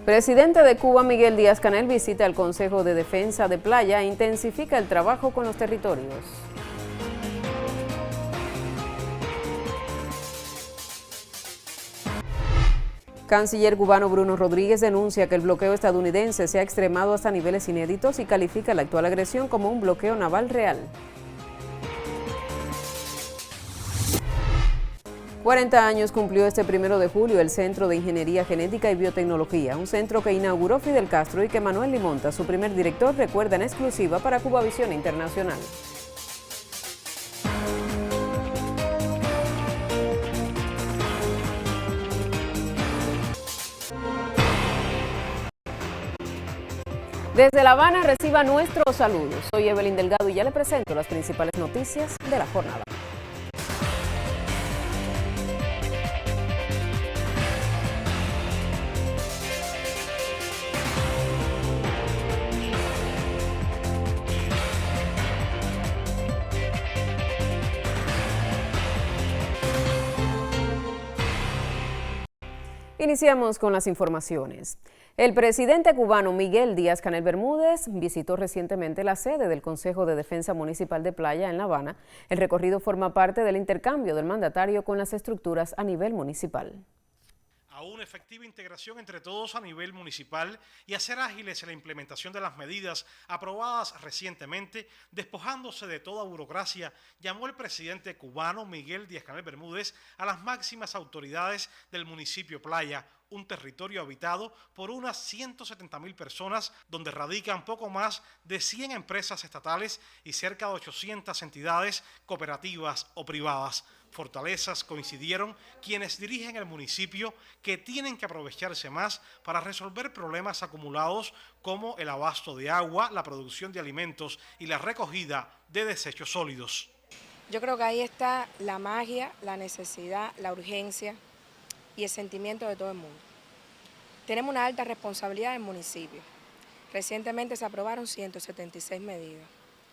Presidente de Cuba, Miguel Díaz-Canel, visita el Consejo de Defensa de Playa e intensifica el trabajo con los territorios. Canciller cubano Bruno Rodríguez denuncia que el bloqueo estadounidense se ha extremado hasta niveles inéditos y califica la actual agresión como un bloqueo naval real. 40 años cumplió este 1 de julio el Centro de Ingeniería Genética y Biotecnología, un centro que inauguró Fidel Castro y que Manuel Limonta, su primer director, recuerda en exclusiva para Cubavisión Internacional. Desde La Habana reciba nuestros saludos. Soy Evelyn Delgado y ya le presento las principales noticias de la jornada. Iniciamos con las informaciones. El presidente cubano Miguel Díaz-Canel Bermúdez visitó recientemente la sede del Consejo de Defensa Municipal de Playa en La Habana. El recorrido forma parte del intercambio del mandatario con las estructuras a nivel municipal. A una efectiva integración entre todos a nivel municipal y hacer ágiles la implementación de las medidas aprobadas recientemente, despojándose de toda burocracia, llamó el presidente cubano Miguel Díaz-Canel Bermúdez a las máximas autoridades del municipio Playa, un territorio habitado por unas 170.000 personas, donde radican poco más de 100 empresas estatales y cerca de 800 entidades cooperativas o privadas. Fortalezas coincidieron quienes dirigen el municipio, que tienen que aprovecharse más para resolver problemas acumulados como el abasto de agua, la producción de alimentos y la recogida de desechos sólidos. Yo creo que ahí está la magia, la necesidad, la urgencia y el sentimiento de todo el mundo. Tenemos una alta responsabilidad en el municipio. Recientemente se aprobaron 176 medidas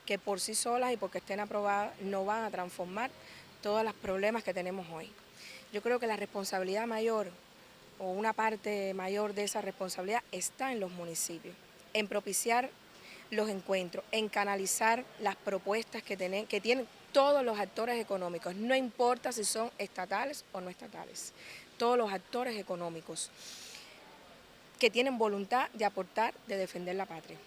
que por sí solas y porque estén aprobadas no van a transformar todos los problemas que tenemos hoy. Yo creo que la responsabilidad mayor o una parte mayor de esa responsabilidad está en los municipios, en propiciar los encuentros, en canalizar las propuestas que tienen todos los actores económicos, no importa si son estatales o no estatales, todos los actores económicos que tienen voluntad de aportar, de defender la patria.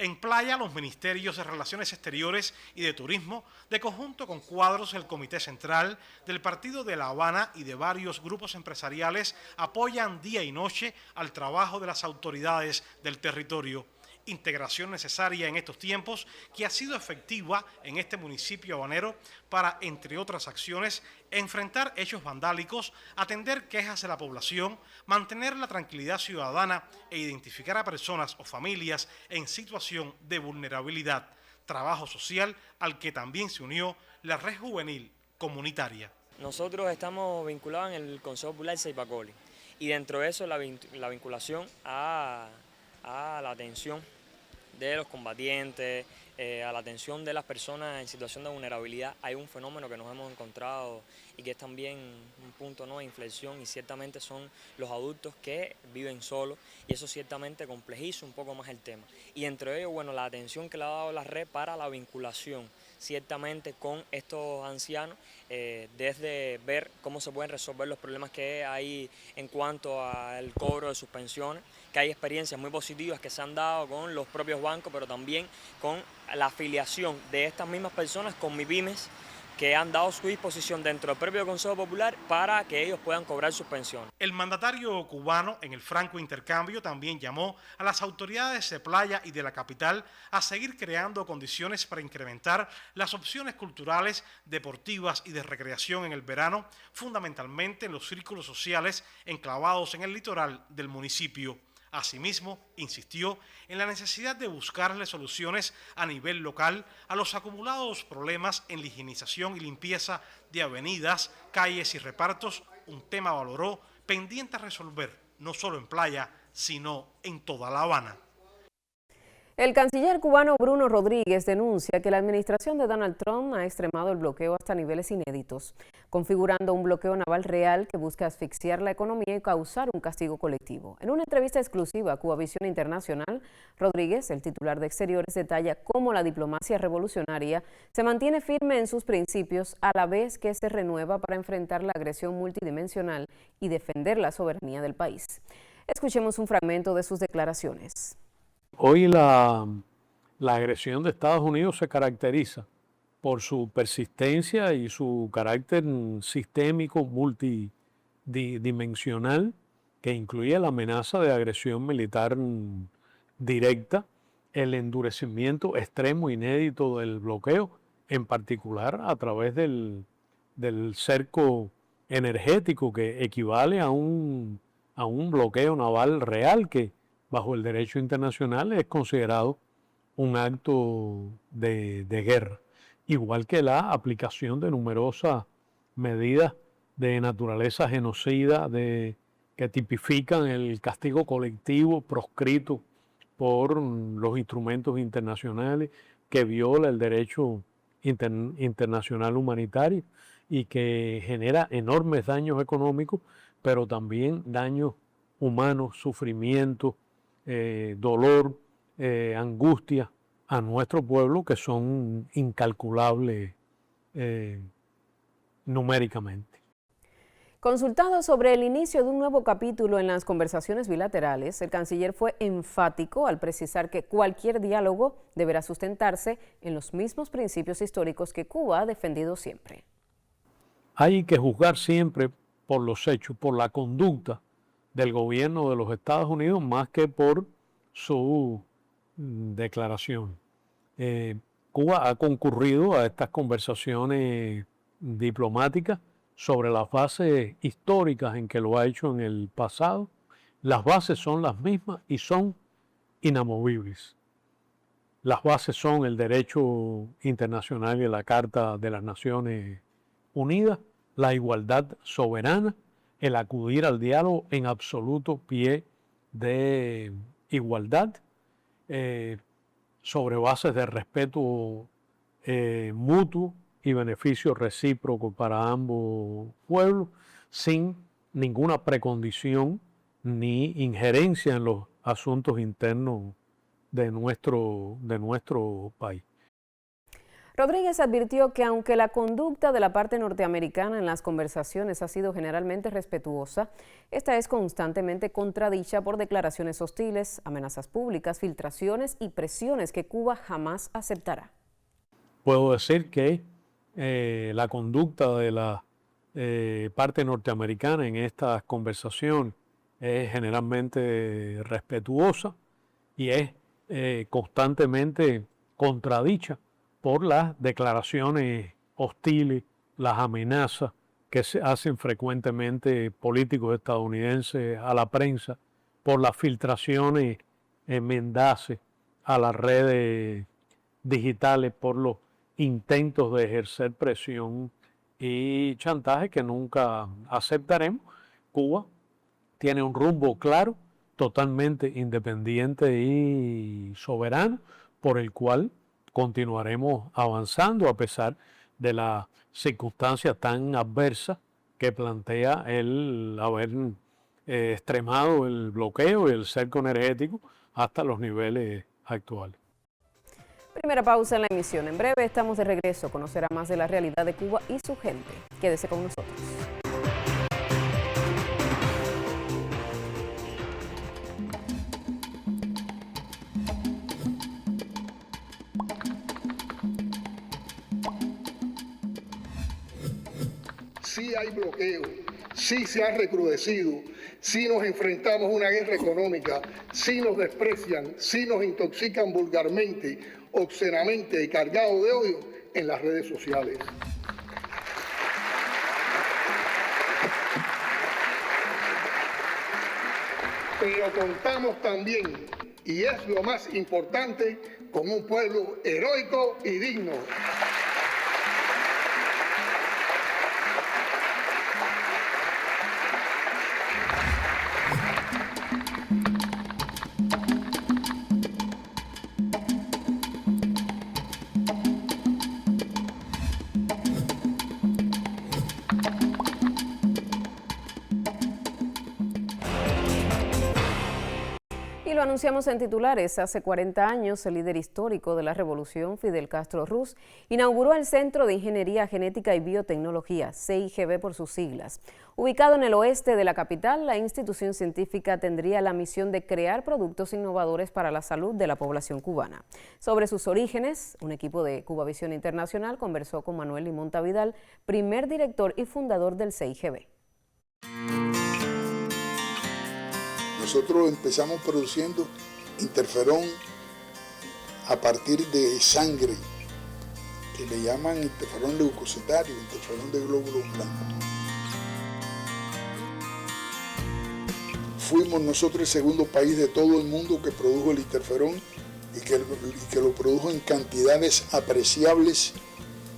En Playa, los ministerios de Relaciones Exteriores y de Turismo, de conjunto con cuadros del Comité Central, del Partido de La Habana y de varios grupos empresariales, apoyan día y noche al trabajo de las autoridades del territorio. Integración necesaria en estos tiempos, que ha sido efectiva en este municipio habanero para, entre otras acciones, enfrentar hechos vandálicos, atender quejas de la población, mantener la tranquilidad ciudadana e identificar a personas o familias en situación de vulnerabilidad. Trabajo social al que también se unió la Red Juvenil Comunitaria. Nosotros estamos vinculados en el Consejo Popular Seipacoli y dentro de eso la vinculación a la atención de los combatientes, a la atención de las personas en situación de vulnerabilidad. Hay un fenómeno que nos hemos encontrado y que es también un punto de inflexión, y ciertamente son los adultos que viven solos, y eso ciertamente complejiza un poco más el tema. Y entre ellos, bueno, la atención que le ha dado la red para la vinculación ciertamente con estos ancianos, desde ver cómo se pueden resolver los problemas que hay en cuanto al cobro de sus pensiones, que hay experiencias muy positivas que se han dado con los propios bancos, pero también con la afiliación de estas mismas personas con MIPYMES, que han dado su disposición dentro del propio Consejo Popular para que ellos puedan cobrar sus pensiones. El mandatario cubano, en el franco intercambio, también llamó a las autoridades de Playa y de la capital a seguir creando condiciones para incrementar las opciones culturales, deportivas y de recreación en el verano, fundamentalmente en los círculos sociales enclavados en el litoral del municipio. Asimismo, insistió en la necesidad de buscarle soluciones a nivel local a los acumulados problemas en la higienización y limpieza de avenidas, calles y repartos, un tema, valoró, pendiente a resolver no solo en Playa, sino en toda La Habana. El canciller cubano Bruno Rodríguez denuncia que la administración de Donald Trump ha extremado el bloqueo hasta niveles inéditos, configurando un bloqueo naval real que busca asfixiar la economía y causar un castigo colectivo. En una entrevista exclusiva a Cubavisión Internacional, Rodríguez, el titular de Exteriores, detalla cómo la diplomacia revolucionaria se mantiene firme en sus principios a la vez que se renueva para enfrentar la agresión multidimensional y defender la soberanía del país. Escuchemos un fragmento de sus declaraciones. Hoy la agresión de Estados Unidos se caracteriza por su persistencia y su carácter sistémico multidimensional, que incluye la amenaza de agresión militar directa, el endurecimiento extremo inédito del bloqueo, en particular a través del cerco energético, que equivale a un bloqueo naval real que bajo el derecho internacional es considerado un acto de guerra, igual que la aplicación de numerosas medidas de naturaleza genocida que tipifican el castigo colectivo proscrito por los instrumentos internacionales, que viola el derecho internacional humanitario y que genera enormes daños económicos, pero también daños humanos, sufrimiento, dolor, angustia a nuestro pueblo, que son incalculables numéricamente. Consultado sobre el inicio de un nuevo capítulo en las conversaciones bilaterales, el canciller fue enfático al precisar que cualquier diálogo deberá sustentarse en los mismos principios históricos que Cuba ha defendido siempre. Hay que juzgar siempre por los hechos, por la conducta del gobierno de los Estados Unidos, más que por su declaración. Cuba ha concurrido a estas conversaciones diplomáticas sobre las bases históricas en que lo ha hecho en el pasado. Las bases son las mismas y son inamovibles. Las bases son el derecho internacional y la Carta de las Naciones Unidas, la igualdad soberana, el acudir al diálogo en absoluto pie de igualdad, sobre bases de respeto mutuo y beneficio recíproco para ambos pueblos, sin ninguna precondición ni injerencia en los asuntos internos de nuestro país. Rodríguez advirtió que aunque la conducta de la parte norteamericana en las conversaciones ha sido generalmente respetuosa, esta es constantemente contradicha por declaraciones hostiles, amenazas públicas, filtraciones y presiones que Cuba jamás aceptará. Puedo decir que la conducta de la parte norteamericana en estas conversaciones es generalmente respetuosa y es constantemente contradicha por las declaraciones hostiles, las amenazas que se hacen frecuentemente políticos estadounidenses a la prensa, por las filtraciones mendaces a las redes digitales, por los intentos de ejercer presión y chantaje que nunca aceptaremos. Cuba tiene un rumbo claro, totalmente independiente y soberano, por el cual continuaremos avanzando a pesar de las circunstancias tan adversas que plantea el haber extremado el bloqueo y el cerco energético hasta los niveles actuales. Primera pausa en la emisión. En breve estamos de regreso. Conocerá más de la realidad de Cuba y su gente. Quédese con nosotros. Sí hay bloqueo, sí se ha recrudecido, sí nos enfrentamos a una guerra económica, sí nos desprecian, sí nos intoxican vulgarmente, obscenamente y cargados de odio en las redes sociales. Pero contamos también, y es lo más importante, con un pueblo heroico y digno. Y lo anunciamos en titulares. Hace 40 años, el líder histórico de la revolución, Fidel Castro Ruz, inauguró el Centro de Ingeniería Genética y Biotecnología, CIGB por sus siglas. Ubicado en el oeste de la capital, la institución científica tendría la misión de crear productos innovadores para la salud de la población cubana. Sobre sus orígenes, un equipo de Cubavisión Internacional conversó con Manuel Limonta Vidal, primer director y fundador del CIGB. Nosotros empezamos produciendo interferón a partir de sangre, que le llaman interferón leucocitario, interferón de glóbulos blancos. Fuimos nosotros el segundo país de todo el mundo que produjo el interferón y que lo produjo en cantidades apreciables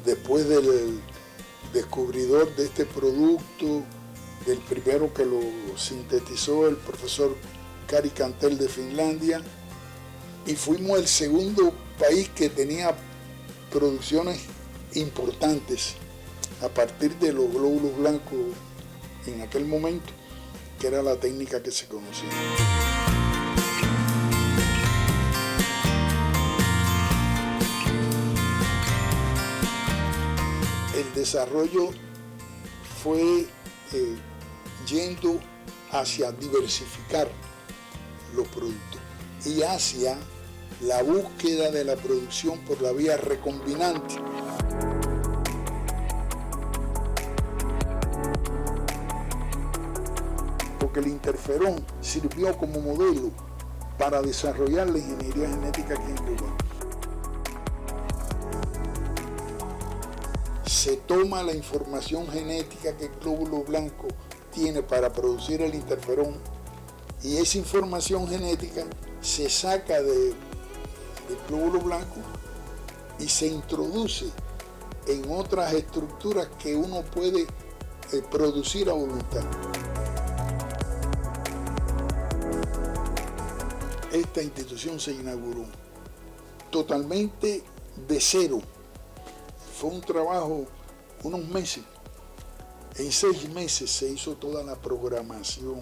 después del descubridor de este producto, del primero que lo sintetizó, el profesor Kari Cantel de Finlandia, y fuimos el segundo país que tenía producciones importantes a partir de los glóbulos blancos en aquel momento, que era la técnica que se conocía. El desarrollo fue yendo hacia diversificar los productos y hacia la búsqueda de la producción por la vía recombinante. Porque el interferón sirvió como modelo para desarrollar la ingeniería genética aquí en Cuba. Se toma la información genética que el glóbulo blanco tiene para producir el interferón y esa información genética se saca del glóbulo blanco y se introduce en otras estructuras que uno puede producir a voluntad. Esta institución se inauguró totalmente de cero. Fue un trabajo, unos meses. En 6 meses se hizo toda la programación.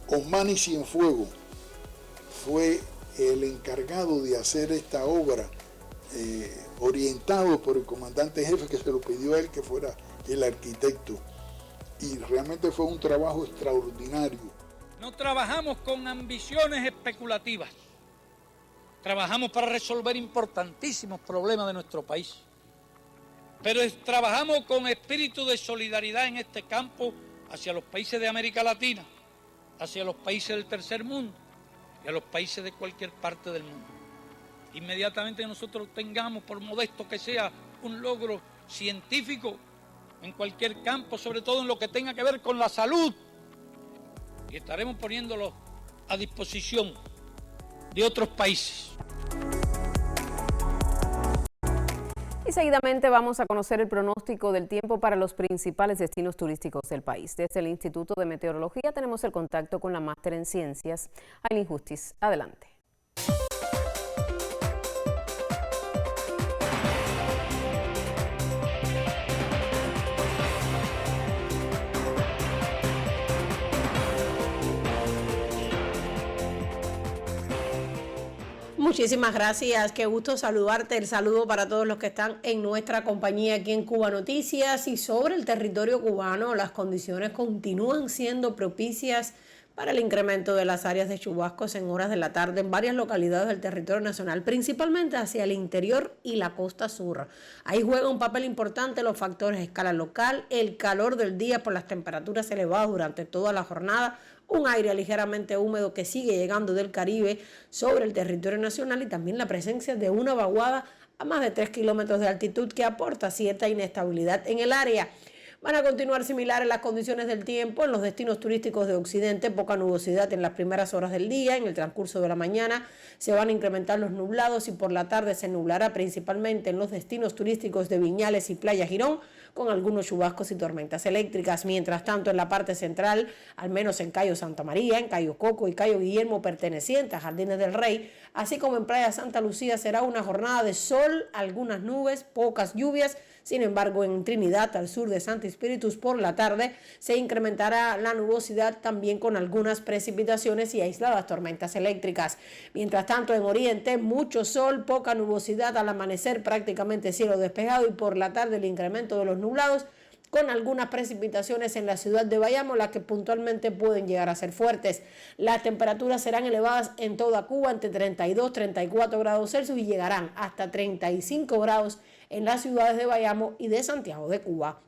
Osmani Cienfuegos fue el encargado de hacer esta obra, orientado por el comandante jefe que se lo pidió a él que fuera el arquitecto. Y realmente fue un trabajo extraordinario. No trabajamos con ambiciones especulativas. Trabajamos para resolver importantísimos problemas de nuestro país. Pero trabajamos con espíritu de solidaridad en este campo hacia los países de América Latina, hacia los países del tercer mundo y a los países de cualquier parte del mundo. Inmediatamente nosotros tengamos, por modesto que sea, un logro científico en cualquier campo, sobre todo en lo que tenga que ver con la salud, y estaremos poniéndolo a disposición de otros países. Y seguidamente vamos a conocer el pronóstico del tiempo para los principales destinos turísticos del país. Desde el Instituto de Meteorología tenemos el contacto con la máster en ciencias, Ailín Justiz. Adelante. Muchísimas gracias, qué gusto saludarte, el saludo para todos los que están en nuestra compañía aquí en Cuba Noticias. Y sobre el territorio cubano, las condiciones continúan siendo propicias para el incremento de las áreas de chubascos en horas de la tarde en varias localidades del territorio nacional, principalmente hacia el interior y la costa sur. Ahí juega un papel importante los factores de escala local, el calor del día por las temperaturas elevadas durante toda la jornada, un aire ligeramente húmedo que sigue llegando del Caribe sobre el territorio nacional y también la presencia de una vaguada a más de 3 kilómetros de altitud que aporta cierta inestabilidad en el área. Van a continuar similares las condiciones del tiempo en los destinos turísticos de Occidente, poca nubosidad en las primeras horas del día, en el transcurso de la mañana se van a incrementar los nublados y por la tarde se nublará principalmente en los destinos turísticos de Viñales y Playa Girón, con algunos chubascos y tormentas eléctricas. Mientras tanto, en la parte central, al menos en Cayo Santa María, en Cayo Coco y Cayo Guillermo pertenecientes a Jardines del Rey, así como en Playa Santa Lucía, será una jornada de sol, algunas nubes, pocas lluvias, Sin embargo, en Trinidad, al sur de Santi Spíritus, por la tarde se incrementará la nubosidad también con algunas precipitaciones y aisladas tormentas eléctricas. Mientras tanto, en Oriente, mucho sol, poca nubosidad al amanecer, prácticamente cielo despejado, y por la tarde el incremento de los nublados con algunas precipitaciones en la ciudad de Bayamo, las que puntualmente pueden llegar a ser fuertes. Las temperaturas serán elevadas en toda Cuba entre 32 y 34 grados Celsius y llegarán hasta 35 grados en las ciudades de Bayamo y de Santiago de Cuba.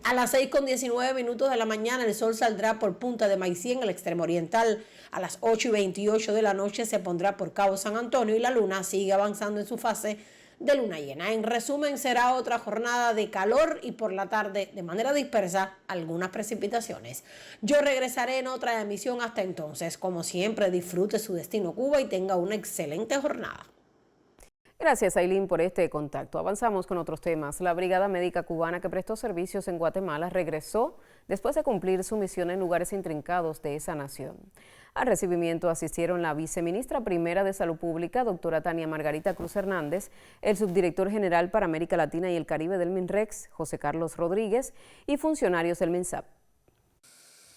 A las 6:19 de la mañana el sol saldrá por Punta de Maicí en el extremo oriental. A las 8:28 de la noche se pondrá por Cabo San Antonio y la luna sigue avanzando en su fase de luna llena. En resumen, será otra jornada de calor y por la tarde, de manera dispersa, algunas precipitaciones. Yo regresaré en otra emisión. Hasta entonces, como siempre, disfrute su destino Cuba y tenga una excelente jornada. Gracias, Ailín, por este contacto. Avanzamos con otros temas. La Brigada Médica Cubana que prestó servicios en Guatemala regresó después de cumplir su misión en lugares intrincados de esa nación. Al recibimiento asistieron la viceministra primera de Salud Pública, doctora Tania Margarita Cruz Hernández, el subdirector general para América Latina y el Caribe del MINREX, José Carlos Rodríguez, y funcionarios del MINSAP.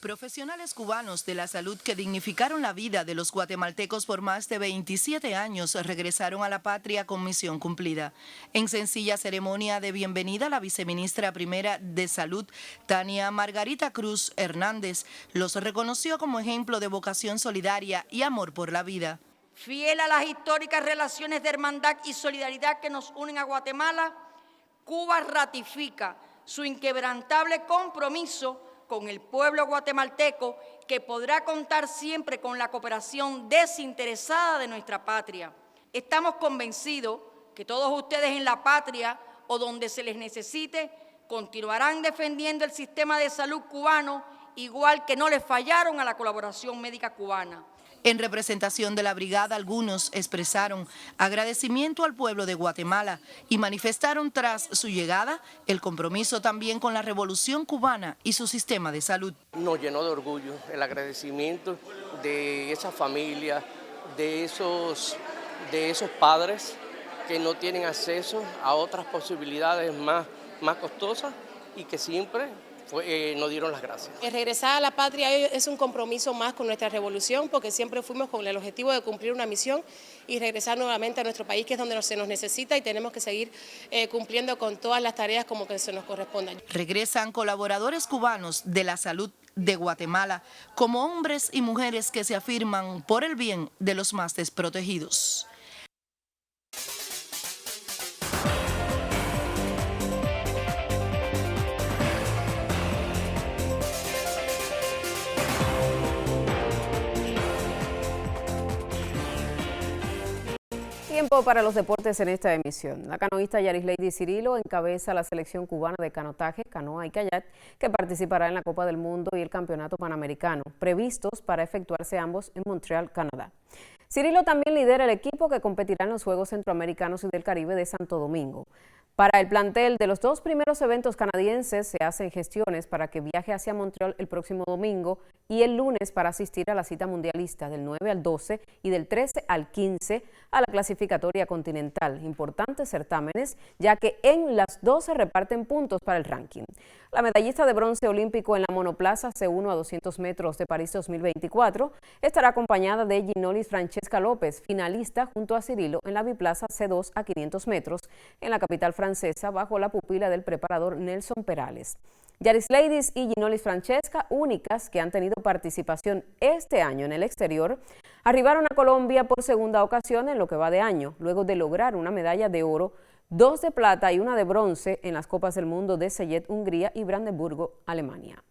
Profesionales cubanos de la salud que dignificaron la vida de los guatemaltecos por más de 27 años regresaron a la patria con misión cumplida. En sencilla ceremonia de bienvenida, la viceministra primera de Salud, Tania Margarita Cruz Hernández, los reconoció como ejemplo de vocación solidaria y amor por la vida. Fiel a las históricas relaciones de hermandad y solidaridad que nos unen a Guatemala, Cuba ratifica su inquebrantable compromiso con el pueblo guatemalteco, que podrá contar siempre con la cooperación desinteresada de nuestra patria. Estamos convencidos que todos ustedes en la patria o donde se les necesite continuarán defendiendo el sistema de salud cubano, igual que no les fallaron a la colaboración médica cubana. En representación de la brigada, algunos expresaron agradecimiento al pueblo de Guatemala y manifestaron tras su llegada el compromiso también con la revolución cubana y su sistema de salud. Nos llenó de orgullo el agradecimiento de esa familia, de esos padres que no tienen acceso a otras posibilidades más costosas y que siempre nos dieron las gracias. El regresar a la patria es un compromiso más con nuestra revolución, porque siempre fuimos con el objetivo de cumplir una misión y regresar nuevamente a nuestro país, que es donde se nos necesita, y tenemos que seguir cumpliendo con todas las tareas como que se nos correspondan. Regresan colaboradores cubanos de la salud de Guatemala como hombres y mujeres que se afirman por el bien de los más desprotegidos. Tiempo para los deportes en esta emisión. La canoísta Yarisleidy Cirilo encabeza la selección cubana de canotaje, canoa y kayak, que participará en la Copa del Mundo y el Campeonato Panamericano, previstos para efectuarse ambos en Montreal, Canadá. Cirilo también lidera el equipo que competirá en los Juegos Centroamericanos y del Caribe de Santo Domingo. Para el plantel de los dos primeros eventos canadienses se hacen gestiones para que viaje hacia Montreal el próximo domingo y el lunes para asistir a la cita mundialista del 9 al 12 y del 13 al 15 a la clasificatoria continental. Importantes certámenes, ya que en las dos se reparten puntos para el ranking. La medallista de bronce olímpico en la monoplaza C1 a 200 metros de París 2024 estará acompañada de Ginolis Francesca López, finalista junto a Cirilo en la biplaza C2 a 500 metros en la capital francesa bajo la pupila del preparador Nelson Perales. Yarisleidy y Ginolis Francesca, únicas que han tenido participación este año en el exterior, arribaron a Colombia por segunda ocasión en lo que va de año, luego de lograr una medalla de oro, 2 de plata y 1 de bronce en las Copas del Mundo de Szeged, Hungría y Brandeburgo, Alemania.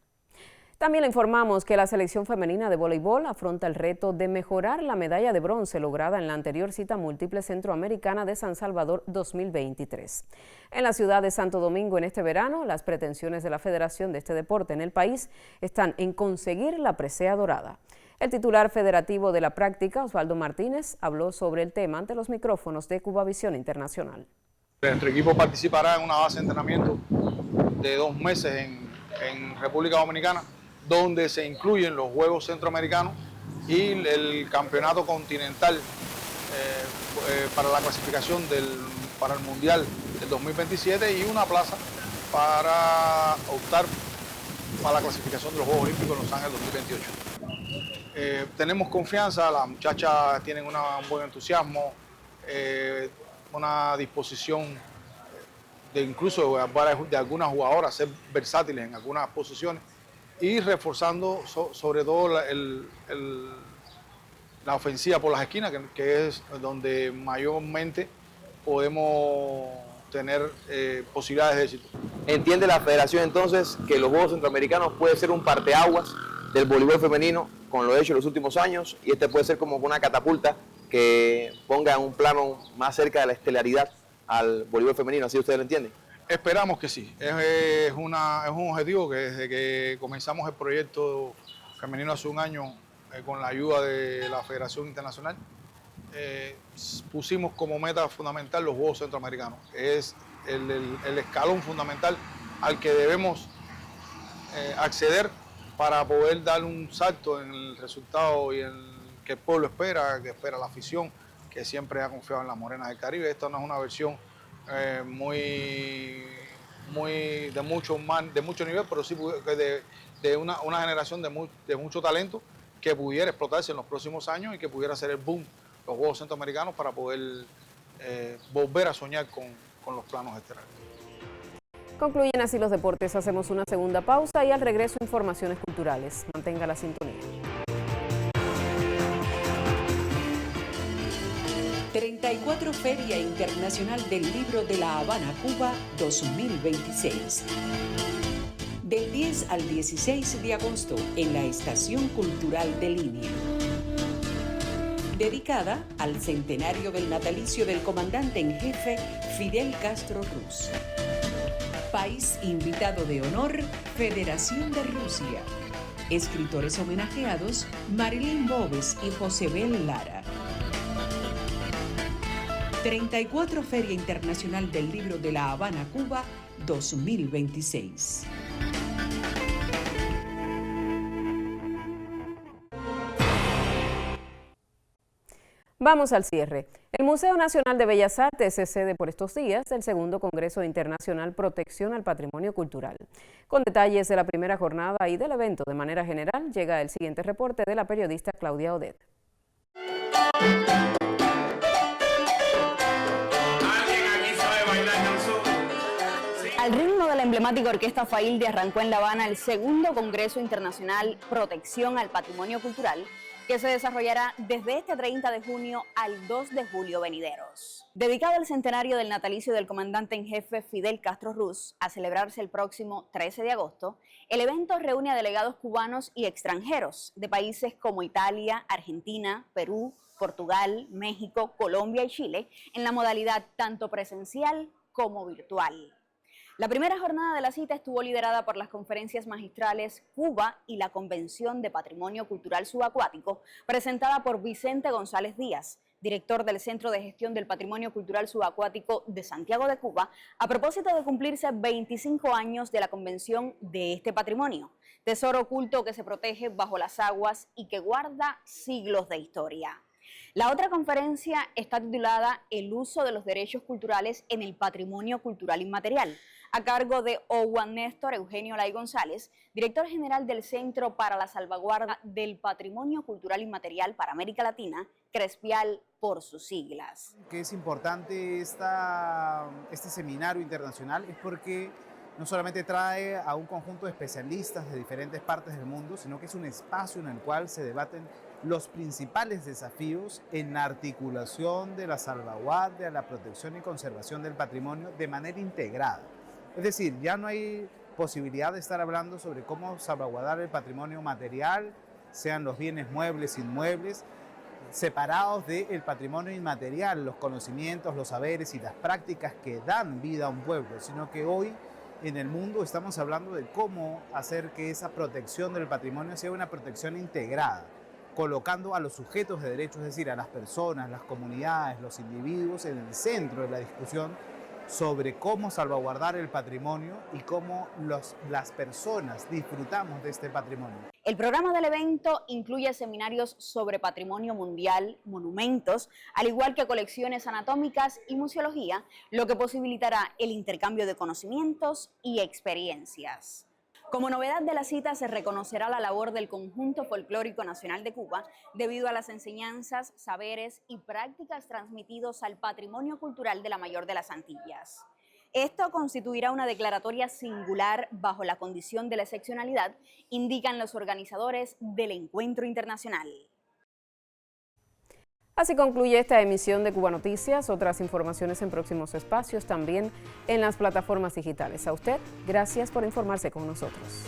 También le informamos que la selección femenina de voleibol afronta el reto de mejorar la medalla de bronce lograda en la anterior cita múltiple centroamericana de San Salvador 2023. En la ciudad de Santo Domingo en este verano, las pretensiones de la federación de este deporte en el país están en conseguir la presea dorada. El titular federativo de la práctica, Osvaldo Martínez, habló sobre el tema ante los micrófonos de Cubavisión Internacional. Nuestro equipo participará en una base de entrenamiento de 2 meses en República Dominicana, donde se incluyen los Juegos Centroamericanos y el Campeonato Continental para la clasificación para el Mundial del 2027 y una plaza para optar para la clasificación de los Juegos Olímpicos en Los Ángeles 2028. Tenemos confianza, las muchachas tienen un buen entusiasmo, una disposición de incluso de algunas jugadoras ser versátiles en algunas posiciones y reforzando sobre todo la ofensiva por las esquinas, que es donde mayormente podemos tener posibilidades de éxito. ¿Entiende la federación entonces que los Juegos Centroamericanos puede ser un parteaguas del voleibol femenino con lo hecho en los últimos años y este puede ser como una catapulta que ponga en un plano más cerca de la estelaridad al voleibol femenino? ¿Así ustedes lo entienden? Esperamos que sí. Es un objetivo que desde que comenzamos el proyecto femenino hace un año con la ayuda de la Federación Internacional, pusimos como meta fundamental los Juegos Centroamericanos. Es el escalón fundamental al que debemos acceder para poder dar un salto en el resultado y en que el pueblo espera, que espera la afición, que siempre ha confiado en las Morenas del Caribe. Esta no es una versión de mucho nivel, pero sí de una generación de mucho talento que pudiera explotarse en los próximos años y que pudiera ser el boom los Juegos Centroamericanos para poder volver a soñar con los planos estelares. Concluyen así los deportes. Hacemos una segunda pausa y al regreso informaciones culturales. Mantenga la sintonía. 34 Feria Internacional del Libro de La Habana, Cuba 2026. Del 10 al 16 de agosto en la Estación Cultural de Línea. Dedicada al centenario del natalicio del comandante en jefe Fidel Castro Ruz. País invitado de honor, Federación de Rusia. Escritores homenajeados, Marilyn Bobes y Josebel Lara. 34 Feria Internacional del Libro de La Habana, Cuba 2026. Vamos al cierre. El Museo Nacional de Bellas Artes es sede por estos días del segundo Congreso Internacional Protección al Patrimonio Cultural. Con detalles de la primera jornada y del evento de manera general, llega el siguiente reporte de la periodista Claudia Odet. Al ritmo de la emblemática Orquesta Failde arrancó en La Habana el segundo Congreso Internacional Protección al Patrimonio Cultural, que se desarrollará desde este 30 de junio al 2 de julio venideros. Dedicado al centenario del natalicio del comandante en jefe Fidel Castro Ruz, a celebrarse el próximo 13 de agosto, el evento reúne a delegados cubanos y extranjeros de países como Italia, Argentina, Perú, Portugal, México, Colombia y Chile, en la modalidad tanto presencial como virtual. La primera jornada de la cita estuvo liderada por las conferencias magistrales Cuba y la Convención de Patrimonio Cultural Subacuático, presentada por Vicente González Díaz, director del Centro de Gestión del Patrimonio Cultural Subacuático de Santiago de Cuba, a propósito de cumplirse 25 años de la convención de este patrimonio, tesoro oculto que se protege bajo las aguas y que guarda siglos de historia. La otra conferencia está titulada El uso de los derechos culturales en el patrimonio cultural inmaterial, a cargo de Owen Néstor Eugenio Lay González, director general del Centro para la Salvaguarda del Patrimonio Cultural Inmaterial para América Latina, CRESPIAL por sus siglas. Que es importante este seminario internacional es porque no solamente trae a un conjunto de especialistas de diferentes partes del mundo, sino que es un espacio en el cual se debaten los principales desafíos en la articulación de la salvaguardia, la protección y conservación del patrimonio de manera integrada. Es decir, ya no hay posibilidad de estar hablando sobre cómo salvaguardar el patrimonio material, sean los bienes muebles, inmuebles, separados del patrimonio inmaterial, los conocimientos, los saberes y las prácticas que dan vida a un pueblo, sino que hoy en el mundo estamos hablando de cómo hacer que esa protección del patrimonio sea una protección integrada, colocando a los sujetos de derecho, es decir, a las personas, las comunidades, los individuos en el centro de la discusión sobre cómo salvaguardar el patrimonio y cómo las personas disfrutamos de este patrimonio. El programa del evento incluye seminarios sobre patrimonio mundial, monumentos, al igual que colecciones anatómicas y museología, lo que posibilitará el intercambio de conocimientos y experiencias. Como novedad de la cita se reconocerá la labor del Conjunto Folclórico Nacional de Cuba debido a las enseñanzas, saberes y prácticas transmitidos al patrimonio cultural de la Mayor de las Antillas. Esto constituirá una declaratoria singular bajo la condición de la excepcionalidad, indican los organizadores del encuentro internacional. Así concluye esta emisión de Cuba Noticias. Otras informaciones en próximos espacios, también en las plataformas digitales. A usted, gracias por informarse con nosotros.